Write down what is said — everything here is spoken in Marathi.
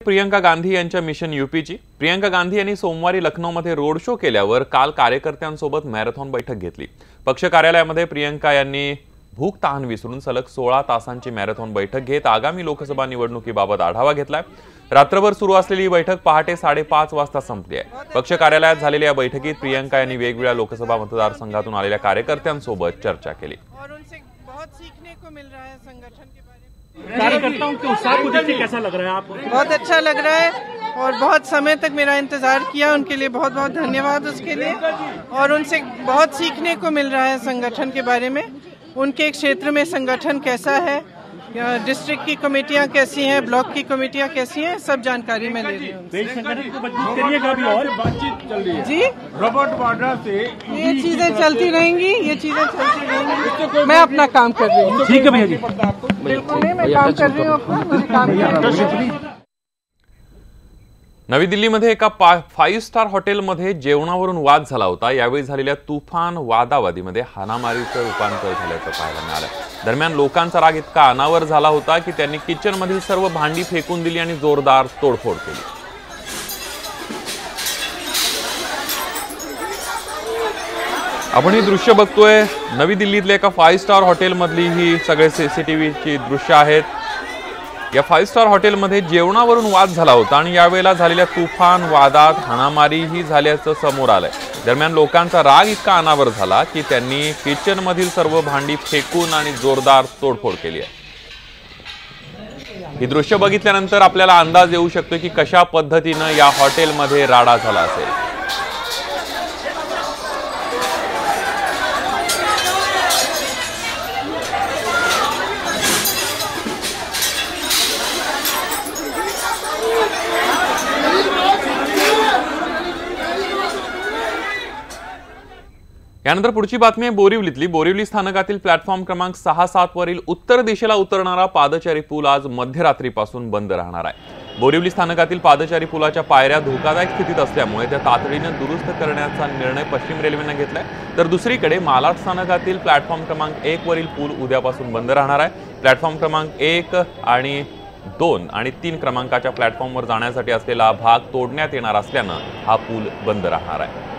प्रियंका गांधी यांच्या मिशन यूपीची प्रियंका गांधी यांनी सोमवारी लखनौमध्ये रोड शो केल्यावर काल कार्यकर्त्यांसोबत मॅरेथॉन बैठक घेतली। पक्ष कार्यालयामध्ये प्रियंका यांनी भूक तहान विसरून सलग 16 तासांची मॅरेथॉन बैठक घेत आगामी लोकसभा निवडणुकीबाबत आढावा घेतलाय। रात्रभर सुरू असलेली बैठक पहाटे 5:30 वाजता संपली आहे। पक्ष कार्यालयात झालेल्या या बैठकीत प्रियंका यांनी वेगवेगळ्या लोकसभा मतदारसंघातून आलेल्या कार्यकर्त्यांसोबत चर्चा केली। कार्यकर्ताओं के उत्साह को देखकर कैसा लग रहा है आपको? बहुत अच्छा लग रहा है और बहुत समय तक मेरा इंतजार किया, उनके लिए बहुत बहुत धन्यवाद उसके लिए। और उनसे बहुत सीखने को मिल रहा है संगठन के बारे में, उनके क्षेत्र में संगठन कैसा है, डिस्ट्रिक्ट की कमेटियां कैसी हैं, ब्लॉक की कमेटियां कैसी हैं, सब जानकारी मैं ले रही हूँ। देश संगठन को मजबूत करिएगा भी और बातचीत चल रही है जी, रॉबर्ट वाड्रा से ये चीजें चलती रहेंगी, ये चीजें चलती रहेंगी। मैं अपना काम कर रही हूँ। ठीक है भैया जी, बिल्कुल नहीं, मैं काम कर रही हूँ अपना, मुझे काम करना। नवी दिल्लीमध्ये एका 5 स्टार हॉटेलमध्ये जेवणावरून वाद झाला होता। यावेळी झालेल्या तुफान वादावादीमध्ये हाणामारीचं रूपांतर झाल्याचं पाहायला मिळालं। दरम्यान लोकांचा राग इतका अनावर झाला होता की त्यांनी किचनमधील सर्व भांडी फेकून दिली आणि जोरदार तोडफोड केली। आपण ही दृश्य बघतोय, नवी दिल्लीतल्या एका 5 स्टार हॉटेलमधली ही सगळे सीसीटीव्हीची दृश्य आहेत। या 5 स्टार हॉटेलमध्ये जेवणावरून वाद झाला होता आणि यावेळेला झालेल्या तुफान वादात हाणामारीही झाल्याचं समोर आलंय। दरम्यान लोकांचा राग इतका अनावर झाला की त्यांनी किचनमधील सर्व भांडी फेकून आणि जोरदार तोडफोड केली आहे। ही दृश्य बघितल्यानंतर आपल्याला अंदाज येऊ शकतो की कशा पद्धतीनं या हॉटेलमध्ये राडा झाला असेल। यानंतर पुढची बातमी आहे बोरिवलीतली। बोरिवली स्थानकातील प्लॅटफॉर्म क्रमांक 6-7 वरील उत्तर दिशेला उतरणारा पादचारी पूल आज मध्यरात्रीपासून बंद राहणार आहे। बोरिवली स्थानकातील पादचारी पुलाच्या पायऱ्या धोकादायक स्थितीत असल्यामुळे त्या तातडीने दुरुस्त करण्याचा निर्णय पश्चिम रेल्वेने घेतलाय। तर दुसरीकडे मालाड स्थानकातील प्लॅटफॉर्म क्रमांक 1 वरील पूल उद्यापासून बंद राहणार आहे। प्लॅटफॉर्म क्रमांक 1 आणि 2 आणि 3 क्रमांकाच्या प्लॅटफॉर्मवर जाण्यासाठी असलेला भाग तोडण्यात येणार असल्याने हा पूल बंद राहणार आहे।